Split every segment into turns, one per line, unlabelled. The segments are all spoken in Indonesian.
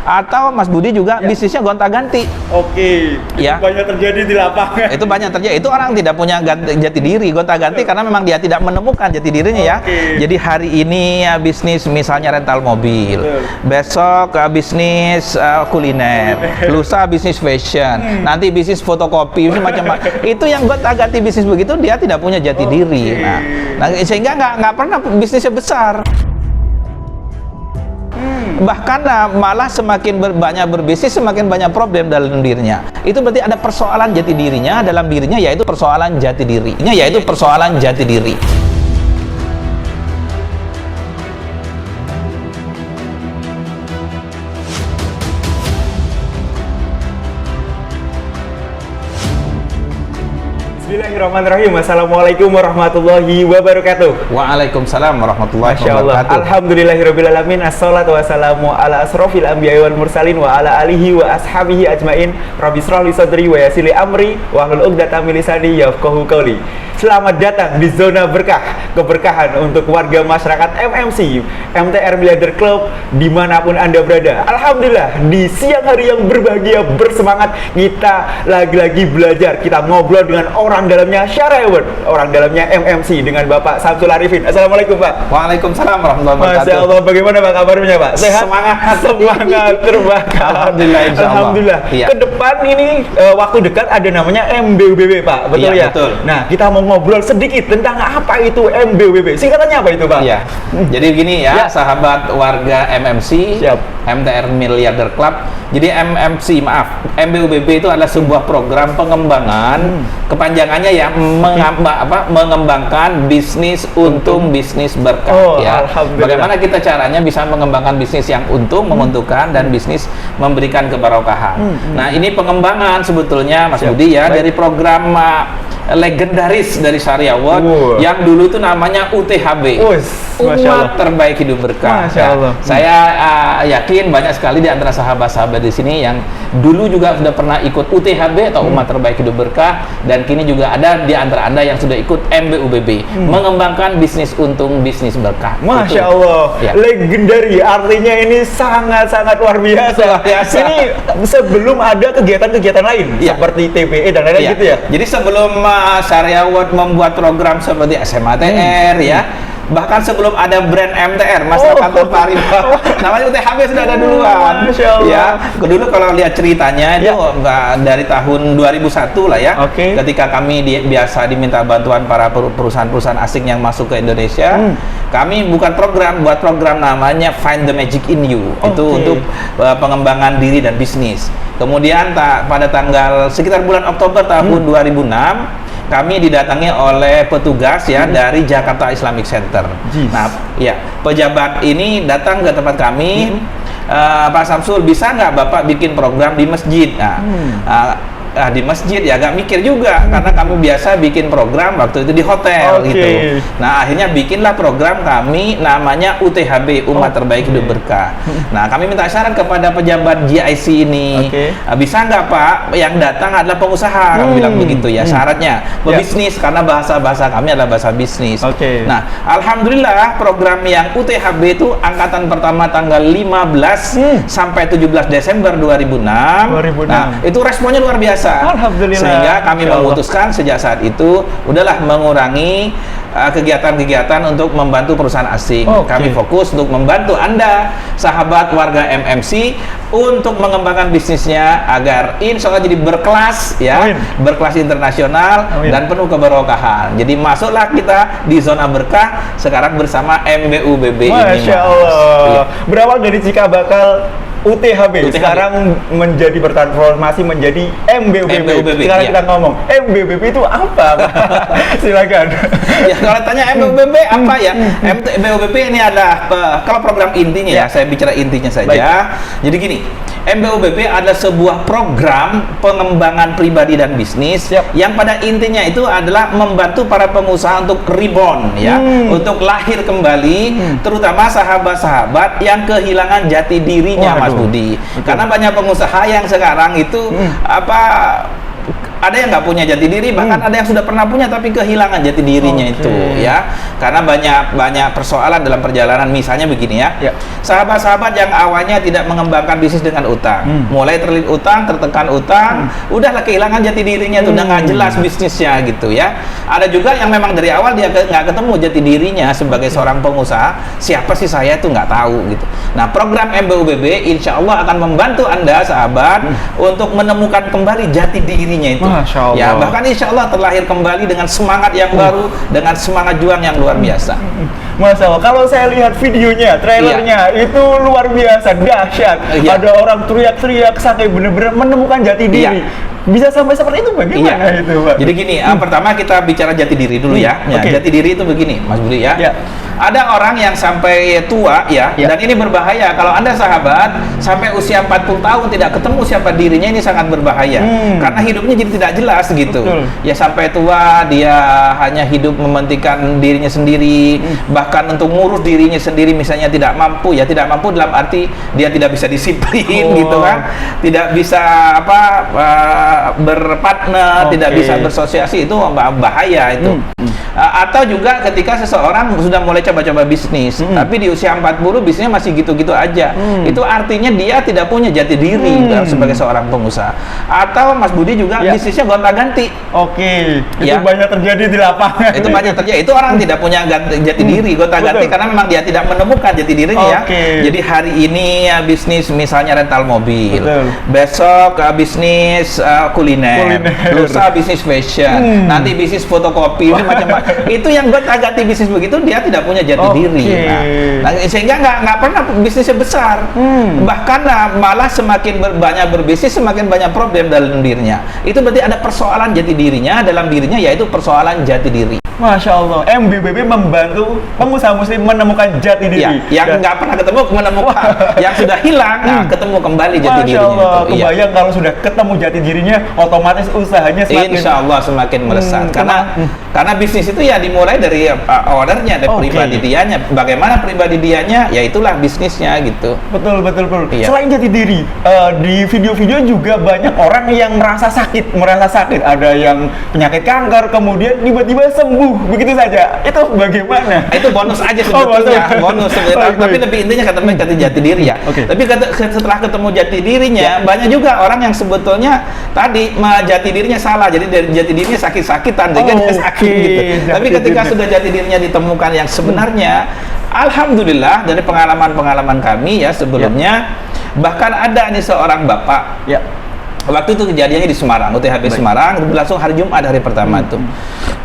Atau Mas Budi juga bisnisnya gonta-ganti.
Oke,
Ya.
itu banyak terjadi di lapangan.
Itu banyak terjadi. Itu orang tidak punya jati diri, gonta-ganti karena memang dia tidak menemukan jati dirinya ya. Jadi hari ini bisnis misalnya rental mobil, besok bisnis kuliner, lusa bisnis fashion, nanti bisnis fotokopi, macam-macam. Itu yang gonta-ganti bisnis begitu dia tidak punya jati diri. Nah, sehingga nggak pernah bisnisnya besar. Bahkan malah semakin banyak berbisnis, semakin banyak problem dalam dirinya. Itu berarti ada persoalan jati dirinya dalam dirinya, yaitu persoalan jati dirinya, yaitu persoalan jati diri.
Bismillahirrahmanirrahim. Assalamualaikum warahmatullahi wabarakatuh.
Waalaikumsalam warahmatullahi
Masya Allah.
wabarakatuh.
Alhamdulillahirrabbilalamin. Assalatu wassalamu ala asrofil anbiya'i wal mursalin wa ala alihi wa ashabihi ajmain. Rabbi shrah li sadri wa yassir li amri wa hlul 'uqdatam min lisani yafqahu qawli. Selamat datang di zona berkah, keberkahan untuk warga masyarakat MMC, MTR Miliarder Club dimanapun Anda berada. Alhamdulillah, di siang hari yang berbahagia, bersemangat, kita lagi-lagi belajar. Kita ngobrol dengan orang dalamnya Syarah Award, orang dalamnya MMC dengan Bapak Samsul Arifin. Assalamualaikum Pak.
Waalaikumsalam warahmatullahi wabarakatuh.
Masya Allah, bagaimana Pak kabarnya Pak? Sehat?
Semangat.
Semangat, terbakar.
Alhamdulillah, insya Allah.
Alhamdulillah.
Iya.
Ke depan ini waktu dekat ada namanya MBUBB Pak, betul
Iya,
ya?
betul.
Nah, kita mau ngobrol sedikit tentang apa itu MBUBB. Singkatannya apa itu Pak?
Iya. Jadi gini ya, sahabat warga MMC,
Siap.
MTR Miliarder Club. Jadi MBUBB itu adalah sebuah program pengembangan, kepanjangannya ya mengembangkan bisnis untung, bisnis berkah.
Oh,
Ya.
alhamdulillah.
Bagaimana kita caranya bisa mengembangkan bisnis yang untung, menguntungkan, dan bisnis memberikan kebarokahan. Nah, ini pengembangan sebetulnya Mas
Siap.
Budi ya,
Baik.
dari program legendaris dari Syariah Award yang dulu itu namanya UTHB.
Masya Allah.
Umat Terbaik Hidup Berkah.
Masya Allah.
Saya yakin banyak sekali di antara sahabat-sahabat di sini yang dulu juga sudah pernah ikut UTHB atau Umat Terbaik Hidup Berkah, dan kini juga ada di antara Anda yang sudah ikut MBUBB, mengembangkan bisnis untung, bisnis berkah.
Masya
Itu.
Allah,
Ya.
legendary, artinya ini sangat-sangat luar biasa.
Luar biasa.
Ini sebelum ada kegiatan-kegiatan lain
Ya.
seperti TPE dan lain-lain
Iya.
gitu ya.
Jadi sebelum Syariah Award membuat program seperti SMATR ya, bahkan sebelum ada brand MTR, Masyarakat Tanpa Riba, namanya UTHB sudah ada duluan.
Masya Allah.
Ya, dulu kalau lihat ceritanya itu dari tahun 2001 lah ya.
Oke.
Ketika kami biasa diminta bantuan para perusahaan-perusahaan asing yang masuk ke Indonesia, kami buat program namanya Find the Magic in You. Itu
Oke.
untuk pengembangan diri dan bisnis. Kemudian pada tanggal sekitar bulan Oktober tahun 2006, kami didatangi oleh petugas ya dari Jakarta Islamic Center. Nah, ya, pejabat ini datang ke tempat kami. Pak Samsul, bisa nggak Bapak bikin program di masjid? Di masjid ya agak mikir juga, karena kami biasa bikin program waktu itu di hotel gitu. Nah, akhirnya bikinlah program kami namanya UTHB, Umat Terbaik Hidup Berkah. Nah, kami minta syarat kepada pejabat GIC ini, bisa nggak Pak, yang datang adalah pengusaha, kami bilang begitu ya, syaratnya pebisnis, karena bahasa kami adalah bahasa bisnis. Nah, alhamdulillah program yang UTHB itu angkatan pertama tanggal 15 sampai 17 Desember 2006. Nah, itu responnya luar biasa.
Alhamdulillah.
Sehingga kami memutuskan sejak saat itu udahlah mengurangi kegiatan-kegiatan untuk membantu perusahaan asing. Kami fokus untuk membantu Anda, sahabat warga MMC, untuk mengembangkan bisnisnya agar insya Allah jadi berkelas ya, berkelas internasional dan penuh keberkahan. Jadi masuklah kita di zona berkah sekarang bersama MBUBB ini.
Masya Allah. Berawal dari cikal bakal UTHB, sekarang menjadi bertransformasi menjadi MBUBB. Sekarang kita ngomong MBUBB itu apa? Silakan.
Ya, kalau tanya MBUBB apa ya? MBUBB ini adalah kalau program intinya ya, saya bicara intinya saja. Jadi gini, MBUBB adalah sebuah program pengembangan pribadi dan bisnis yang pada intinya itu adalah membantu para pengusaha untuk rebound ya, untuk lahir kembali, terutama sahabat-sahabat yang kehilangan jati dirinya, Mas Budi. Karena banyak pengusaha yang sekarang itu ada yang nggak punya jati diri, bahkan ada yang sudah pernah punya tapi kehilangan jati dirinya itu ya. Karena banyak persoalan dalam perjalanan. Misalnya begini ya. Sahabat-sahabat yang awalnya tidak mengembangkan bisnis dengan utang, mulai terlilit utang, tertekan utang, udahlah kehilangan jati dirinya, udah nggak jelas bisnisnya gitu ya. Ada juga yang memang dari awal dia nggak ketemu jati dirinya sebagai seorang pengusaha, siapa sih saya tuh nggak tahu gitu. Nah, program MBUBB insya Allah akan membantu Anda sahabat untuk menemukan kembali jati dirinya itu.
Masya Allah.
Ya, bahkan insya Allah terlahir kembali dengan semangat yang baru, dengan semangat juang yang luar biasa.
Masya Allah, kalau saya lihat videonya, trailernya itu luar biasa, dahsyat. Ada orang teriak-teriak sampai benar-benar menemukan jati diri. Bisa sampai seperti itu bagaimana itu, Pak?
Jadi gini, pertama kita bicara jati diri dulu ya. Jati diri itu begini, Mas Budi ya. Ada orang yang sampai tua ya, dan ini berbahaya. Kalau Anda sahabat sampai usia 40 tahun tidak ketemu siapa dirinya, ini sangat berbahaya. Karena hidupnya jadi tidak jelas gitu. Ya sampai tua dia hanya hidup mementingkan dirinya sendiri, bahkan untuk ngurus dirinya sendiri misalnya tidak mampu ya, tidak mampu dalam arti dia tidak bisa disiplin gitu kan. Tidak bisa berpartner, tidak bisa bersosiasi, itu bahaya itu. Atau juga ketika seseorang sudah mulai coba-coba bisnis, tapi di usia 40 bisnisnya masih gitu-gitu aja. Itu artinya dia tidak punya jati diri sebagai seorang pengusaha. Atau Mas Budi juga bisnisnya gonta-ganti.
Itu banyak terjadi di lapangan.
Itu banyak terjadi. Itu orang tidak punya jati diri, gonta-ganti karena memang dia tidak menemukan jati dirinya ya. Jadi hari ini ya bisnis misalnya rental mobil, besok bisnis kuliner, lusa bisnis fashion, nanti bisnis fotokopi, ini macam-macam. Itu yang gonta-ganti bisnis begitu, dia tidak punya jati diri. Nah, sehingga nggak pernah bisnisnya besar. Bahkan malah semakin banyak berbisnis, semakin banyak problem dalam dirinya. Itu berarti ada persoalan jati dirinya dalam dirinya, yaitu persoalan jati diri.
Masya Allah, MBBB membantu pengusaha muslim menemukan jati diri.
Yang nggak pernah ketemu menemukan, yang sudah hilang, ketemu kembali jati dirinya.
Masya Allah, kebayang kalau sudah ketemu jati dirinya, otomatis usahanya semakin
insya Allah semakin melesat. Karena bisnis itu ya dimulai dari ownernya, dari pribadi dianya. Bagaimana pribadi dianya, ya itulah bisnisnya gitu.
Betul. Selain jati diri, di video-video juga banyak orang yang merasa sakit. Ada yang penyakit kanker, kemudian tiba-tiba sembuh begitu saja. Itu bagaimana?
Itu bonus aja sebetulnya. Bonus sebetulnya. Tapi lebih intinya ketemu jati diri ya. Tapi setelah ketemu jati dirinya, banyak juga orang yang sebetulnya tadi jati dirinya salah. Jadi dari jati dirinya sakit-sakitan, sehingga dia sakit gitu. Tapi ketika sudah jati dirinya ditemukan yang sebenarnya, alhamdulillah dari pengalaman-pengalaman kami ya sebelumnya, bahkan ada nih seorang bapak. Waktu itu kejadiannya di Semarang, UTHB Semarang, langsung hari Jumat hari pertama itu.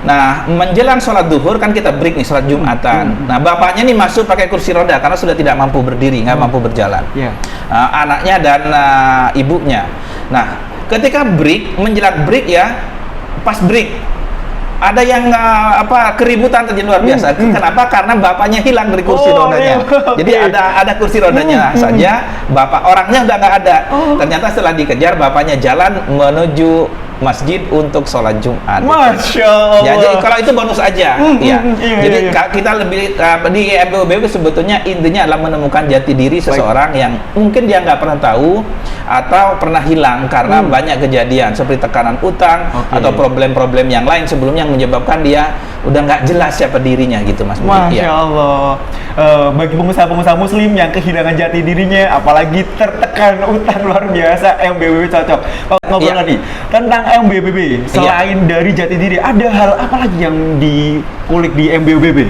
Nah, menjelang sholat duhur kan kita break nih, sholat Jumatan. Nah, bapaknya nih masuk pakai kursi roda karena sudah tidak mampu berdiri, nggak mampu berjalan. Anaknya dan ibunya. Nah, ketika break, menjelang break ya, pas break ada yang keributan terjadi luar biasa. Kenapa? Karena bapaknya hilang dari kursi rodanya. Jadi ada kursi rodanya saja, bapak orangnya udah nggak ada. Ternyata setelah dikejar, bapaknya jalan menuju masjid untuk sholat Jumat.
Masya Allah.
Ya, jadi kalau itu bonus aja. Jadi kita lebih di MBUBB sebetulnya intinya adalah menemukan jati diri seseorang yang mungkin dia nggak pernah tahu atau pernah hilang karena banyak kejadian seperti tekanan utang atau problem-problem yang lain sebelumnya yang menyebabkan dia udah nggak jelas siapa dirinya gitu, Mas Budi.
Masya Allah. Bagi pengusaha-pengusaha muslim yang kehilangan jati dirinya, apalagi tertekan utang luar biasa, MBBB cocok. Ngobrol lagi tentang MBBB, selain dari jati diri, ada hal apa lagi yang dikulik di MBBB?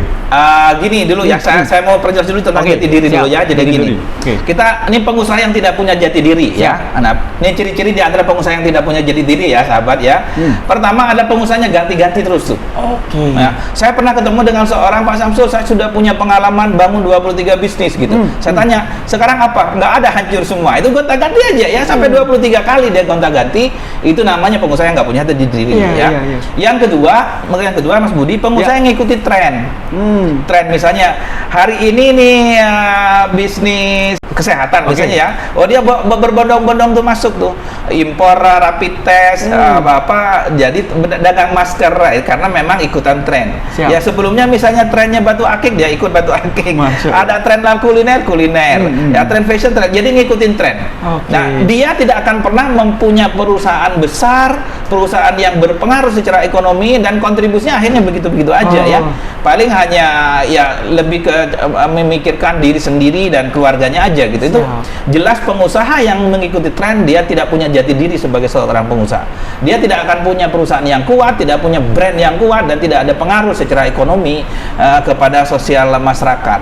Gini dulu ya, saya mau perjelas dulu tentang jati diri dulu ya. Jadi gini, kita ini pengusaha yang tidak punya jati diri ya. Nah, ini ciri-ciri di antara pengusaha yang tidak punya jati diri ya, sahabat ya. Pertama ada pengusahanya ganti-ganti terus tuh. Nah, saya pernah ketemu dengan seorang Pak Samsul, saya sudah punya pengalaman bangun 23 bisnis gitu. Saya tanya, sekarang apa? Nggak ada, hancur semua. Itu gonta-ganti aja ya, sampai 23 kali dia gonta-ganti. Itu namanya pengusaha yang nggak punya jati diri ya. Yang kedua Mas Budi, pengusaha yang ngikuti tren. Tren misalnya hari ini nih bisnis kesehatan misalnya ya. Oh, dia berbondong-bondong tuh masuk tuh impor rapid test jadi dagang masker karena memang ikutan tren.
Siap.
Ya sebelumnya misalnya trennya batu akik, dia ikut batu akik.
Masya Allah.
Ada tren dalam kuliner, ya tren fashion, tren. Jadi ngikutin tren.
Oke.
Nah, dia tidak akan pernah mempunyai perusahaan besar, perusahaan yang berpengaruh secara ekonomi dan kontribusinya akhirnya begitu-begitu aja ya. Paling hanya ya lebih ke memikirkan diri sendiri dan keluarganya aja gitu. Itu jelas pengusaha yang mengikuti tren, dia tidak punya jati diri sebagai seorang pengusaha. Dia tidak akan punya perusahaan yang kuat, tidak punya brand yang kuat, dan tidak ada pengaruh secara ekonomi kepada sosial masyarakat.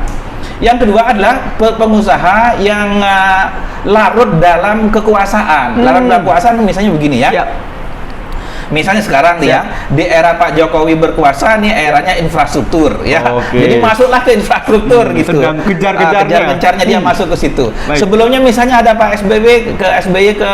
Yang kedua adalah pengusaha yang larut dalam kekuasaan. Larut dalam kekuasaan misalnya begini ya. Misalnya sekarang nih ya, di era Pak Jokowi berkuasa nih, eranya infrastruktur ya. Jadi masuklah ke infrastruktur gitu.
Sedang kejar-kejarnya.
Dia masuk ke situ.
Baik.
Sebelumnya misalnya ada Pak SBY ke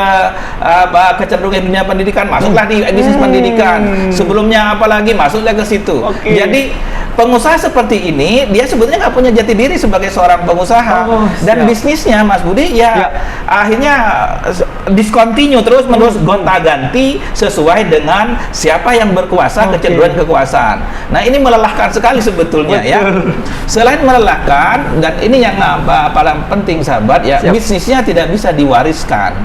kecenderungan dunia pendidikan, masuklah di bisnis pendidikan. Sebelumnya apalagi masuklah ke situ. Jadi pengusaha seperti ini, dia sebetulnya nggak punya jati diri sebagai seorang pengusaha, dan bisnisnya Mas Budi ya akhirnya discontinue terus menerus, gonta-ganti sesuai dengan siapa yang berkuasa, kecenderungan kekuasaan. Nah ini melelahkan sekali sebetulnya ya. Selain melelahkan, dan ini yang paling penting sahabat ya, bisnisnya tidak bisa diwariskan.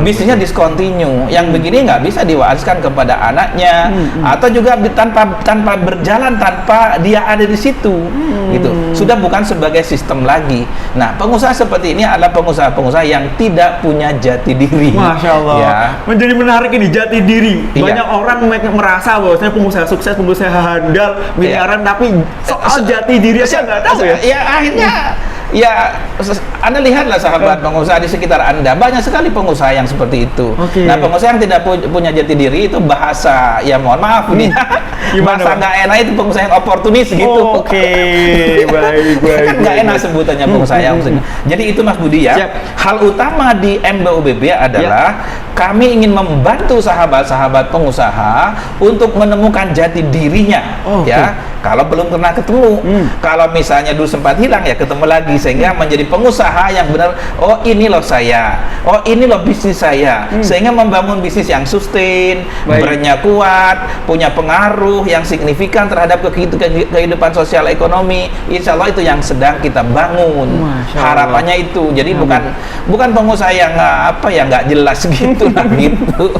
Bisnisnya discontinue. Yang begini nggak bisa diwariskan kepada anaknya, atau juga tanpa berjalan tanpa dia ada di situ gitu. Sudah bukan sebagai sistem lagi. Nah pengusaha seperti ini adalah pengusaha-pengusaha yang tidak punya jati diri.
Masya Allah
ya.
Menjadi menarik ini, jati diri. Banyak orang merasa bahwasanya pengusaha sukses, pengusaha handal, miliaran, tapi soal jati diri aja nggak tahu ya.
Ya akhirnya ya Anda lihatlah sahabat pengusaha di sekitar Anda, banyak sekali pengusaha yang seperti itu. Nah pengusaha yang tidak punya jati diri itu bahasa, ya mohon maaf nih, bahasa nggak enak itu pengusaha yang oportunis gitu.
Baik.
Kan nggak enak sebutannya pengusaha yang Jadi itu Mas Budi ya. Hal utama di MBUBB adalah kami ingin membantu sahabat-sahabat pengusaha untuk menemukan jati dirinya. Ya, kalau belum pernah ketemu, kalau misalnya dulu sempat hilang ya ketemu lagi, sehingga menjadi pengusaha yang benar. Oh ini loh saya, oh ini loh bisnis saya, sehingga membangun bisnis yang sustain, brandnya kuat, punya pengaruh yang signifikan terhadap kehidupan sosial ekonomi. Insya Allah itu yang sedang kita bangun. Harapannya itu. Jadi bukan pengusaha yang nggak jelas gitu lah gitu.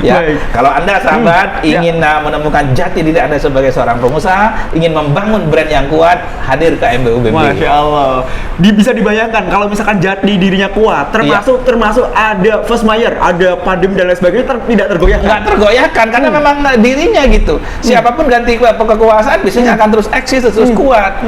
Ya, kalau Anda sahabat ingin menemukan jati diri Anda sebagai seorang pengusaha, ingin membangun brand yang kuat, hadir ke MBUBB.
Masya Allah. Bisa dibayangkan kalau misalkan jati dirinya kuat, termasuk ada Fosmayer, ada Padem dan lain sebagainya, tidak tergoyahkan. Nggak
tergoyahkan karena memang dirinya gitu. Siapapun ganti kekuasaan, bisnisnya akan terus eksis, terus kuat.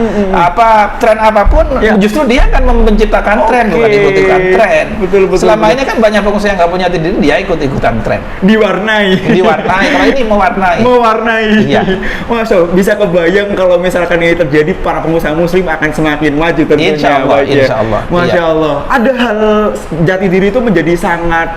Tren apapun, justru dia akan menciptakan tren, bukan ikut-ikutan tren.
Betul.
Selama ini kan banyak pengusaha yang nggak punya jati diri, dia ikut-ikutan tren.
Diwarnai.
Kalau ini mewarnai. Iya.
Masya, bisa kebayang kalau misalkan ini terjadi, para pengusaha muslim akan semakin maju tentunya.
Insya Allah.
Masya Allah. Ada hal jati diri itu menjadi sangat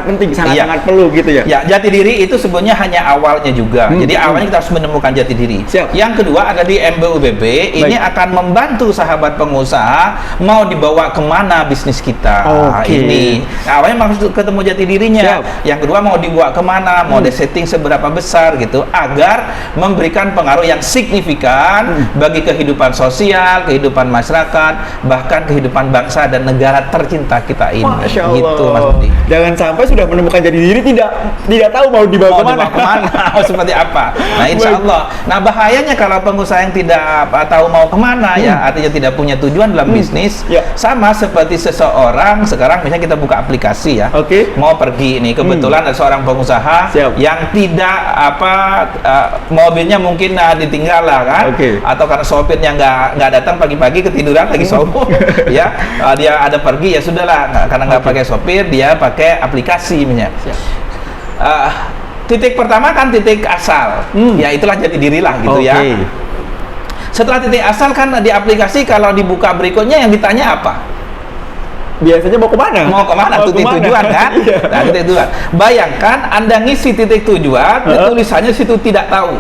penting, sangat perlu gitu ya.
Ya, jati diri itu sebenarnya hanya awalnya juga. Jadi awalnya kita harus menemukan jati diri. Yang kedua ada di MBUBB, ini akan membantu sahabat pengusaha mau dibawa kemana bisnis kita. Ini awalnya maksud ketemu jati dirinya. Yang kedua mau dibawa kemana, mau disetting seberapa besar gitu, agar memberikan pengaruh yang signifikan bagi kehidupan sosial, kehidupan masyarakat, bahkan kehidupan bangsa dan negara tercinta kita ini.
Masya Allah.
Gitu Mas Budi.
Jangan sampai sudah menemukan jati diri tidak tahu mau dibawa kemana.
Seperti apa. Nah insya Allah. Nah bahayanya kalau pengusaha yang tidak tahu mau kemana ya, artinya tidak punya tujuan dalam bisnis, sama seperti seseorang sekarang misalnya kita buka aplikasi ya, mau pergi nih, kebetulan ada seorang pengusaha yang tidak mobilnya mungkin ditinggal lah kan, atau karena sopirnya nggak datang pagi-pagi, ketiduran lagi sopir ya, dia ada pergi, ya sudahlah, karena nggak pakai sopir, dia pakai aplikasi misalnya. Titik pertama kan titik asal, ya itulah jati diri lah gitu ya. Setelah titik asal kan di aplikasi, kalau dibuka berikutnya yang ditanya apa?
biasanya mau kemana?
Mau kemana? Titik tujuan kan?
Iya.
Nah, titik tujuan. Bayangkan Anda ngisi titik tujuan, tulisannya situ tidak tahu.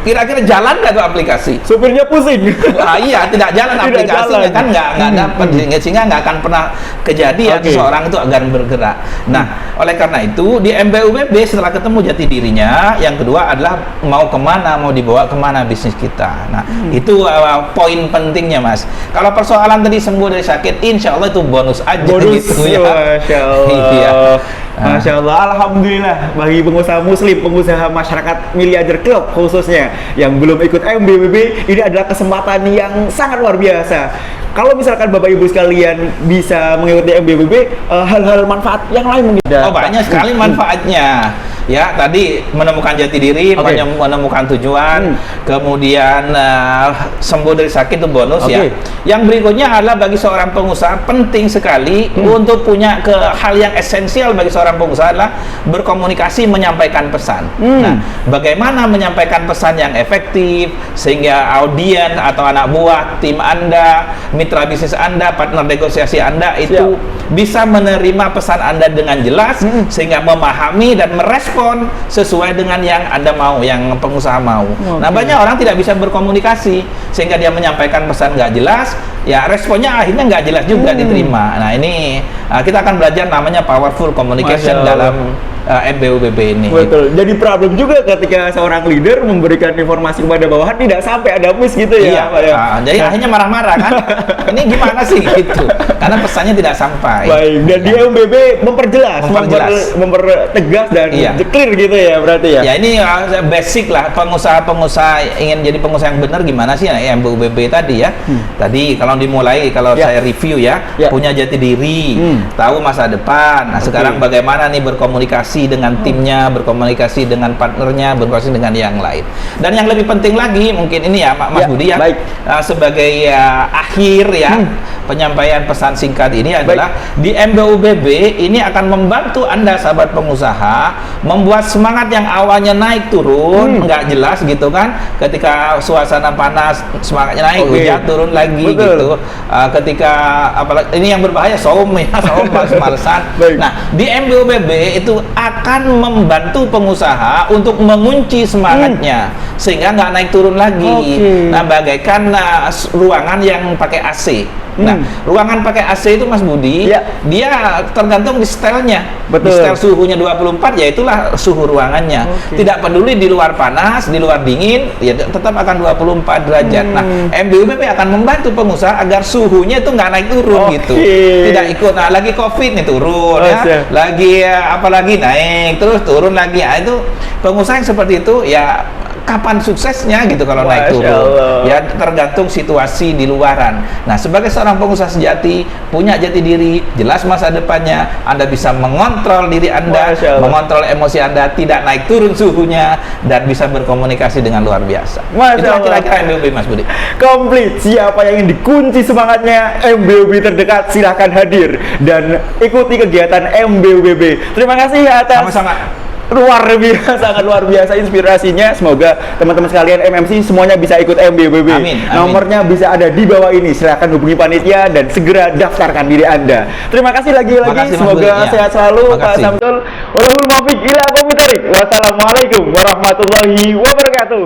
Kira-kira jalan nggak tuh aplikasi?
Supirnya pusing.
Iya, tidak jalan
Tidak
aplikasinya
jalan.
kan nggak dapat, sehingga nggak akan pernah kejadian seseorang itu akan bergerak. Nah, oleh karena itu di MBUBB setelah ketemu jati dirinya, yang kedua adalah mau kemana, mau dibawa kemana bisnis kita. Nah, itu poin pentingnya, Mas. Kalau persoalan tadi sembuh dari sakit, insya Allah itu bonus aja gitu ya.
Masya Allah.
Iya.
Masya Allah, alhamdulillah bagi pengusaha muslim, pengusaha masyarakat miliarder klub khususnya yang belum ikut MBUBB, ini adalah kesempatan yang sangat luar biasa. Kalau misalkan Bapak Ibu sekalian bisa mengikuti MBUBB, hal-hal manfaat yang lain mungkin.
Oh, banyak sekali manfaatnya. Ya, tadi menemukan jati diri, menemukan tujuan, kemudian sembuh dari sakit itu bonus ya. Yang berikutnya adalah bagi seorang pengusaha penting sekali untuk punya hal yang esensial bagi seorang pengusaha adalah berkomunikasi, menyampaikan pesan. Nah, bagaimana menyampaikan pesan yang efektif sehingga audien atau anak buah tim Anda, mitra bisnis Anda, partner negosiasi Anda itu bisa menerima pesan Anda dengan jelas sehingga memahami dan merespon sesuai dengan yang Anda mau, yang pengusaha mau. Nah, banyak orang tidak bisa berkomunikasi sehingga dia menyampaikan pesan nggak jelas, ya responnya akhirnya nggak jelas juga diterima. Nah, ini kita akan belajar namanya powerful communication dalam MBUBB ini.
Betul. Jadi problem juga ketika seorang leader memberikan informasi kepada bawahan tidak sampai ada miss gitu ya.
Iya. Jadi akhirnya marah-marah kan. Ini gimana sih gitu? Karena pesannya tidak sampai.
Baik. Dan di MBUBB memperjelas. Mempertegas dan clear gitu ya berarti ya.
Ya ini basic lah, pengusaha-pengusaha ingin jadi pengusaha yang benar gimana sih MBUBB tadi ya. Tadi kalau dimulai saya review punya jati diri, tahu masa depan. Nah, sekarang bagaimana nih berkomunikasi dengan timnya, berkomunikasi dengan partnernya, berkomunikasi dengan yang lain. Dan yang lebih penting lagi mungkin ini ya Mas Budi ya, sebagai akhir ya penyampaian pesan singkat ini adalah di MBUBB ini akan membantu Anda sahabat pengusaha membuat semangat yang awalnya naik turun nggak jelas gitu kan, ketika suasana panas semangatnya naik, hujan turun lagi gitu, ketika apalagi ini yang berbahaya saum males-malesan. Nah, di MBUBB itu akan membantu pengusaha untuk mengunci semangatnya sehingga nggak naik turun lagi. Nah, bagaikan ruangan yang pakai AC. Nah, ruangan pakai AC itu Mas Budi, dia tergantung di setelnya. Di setel suhunya 24, ya itulah suhu ruangannya. Tidak peduli di luar panas, di luar dingin, ya tetap akan 24 derajat. Nah, MBUBB akan membantu pengusaha agar suhunya itu nggak naik turun gitu. Tidak ikut, nah lagi COVID nih turun ya, lagi apalagi naik, terus turun lagi. Nah, itu pengusaha yang seperti itu ya kapan suksesnya gitu kalau naik turun. Ya tergantung situasi di luaran. Nah, sebagai seorang pengusaha sejati, punya jati diri, jelas masa depannya, Anda bisa mengontrol diri Anda, mengontrol emosi Anda, tidak naik turun suhunya, dan bisa berkomunikasi dengan luar biasa. Itu kira-kira MBUBB Mas Budi.
Komplit. Siapa yang ingin dikunci semangatnya MBUBB terdekat, silahkan hadir dan ikuti kegiatan MBUBB. Terima kasih atas
sama-sama.
Sangat luar biasa inspirasinya. Semoga teman-teman sekalian MMC semuanya bisa ikut MBUBB.
Amin.
Nomornya bisa ada di bawah ini. Silahkan hubungi panitia dan segera daftarkan diri Anda. Terima kasih lagi-lagi. Semoga sehat selalu Pak Samsul. Wassalamualaikum warahmatullahi wabarakatuh.